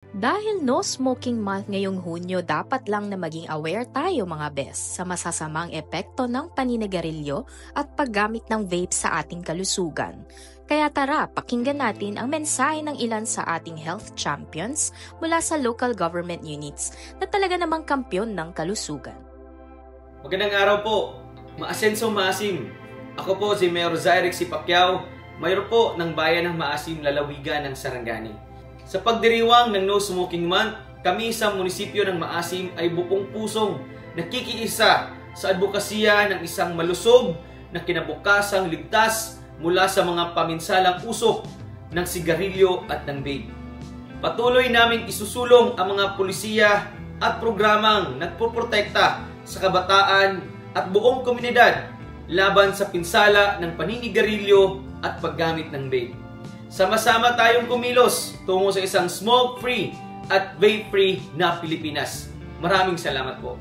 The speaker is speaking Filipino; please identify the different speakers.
Speaker 1: Dahil no smoking month ngayong Hunyo, dapat lang na maging aware tayo mga bes sa masasamang epekto ng paninigarilyo at paggamit ng vape sa ating kalusugan. Kaya tara, pakinggan natin ang mensahe ng ilan sa ating health champions mula sa local government units na talaga namang kampyon ng kalusugan.
Speaker 2: Magandang araw po, Maasenso Maasim. Ako po si Mayor Zairek C. Pacquiao, mayor po ng bayan ng Maasim, lalawigan ng Sarangani. Sa pagdiriwang ng No Smoking Month, kami sa munisipyo ng Maasim ay buong pusong nakikiisa sa advokasya ng isang malusog na kinabukasang ligtas mula sa mga paminsalang usok ng sigarilyo at ng vape. Patuloy naming isusulong ang mga pulisiya at programang nagpoprotekta sa kabataan at buong komunidad laban sa pinsala ng paninigarilyo at paggamit ng vape. Sama-sama tayong kumilos tungo sa isang smoke-free at vape-free na Pilipinas. Maraming salamat po.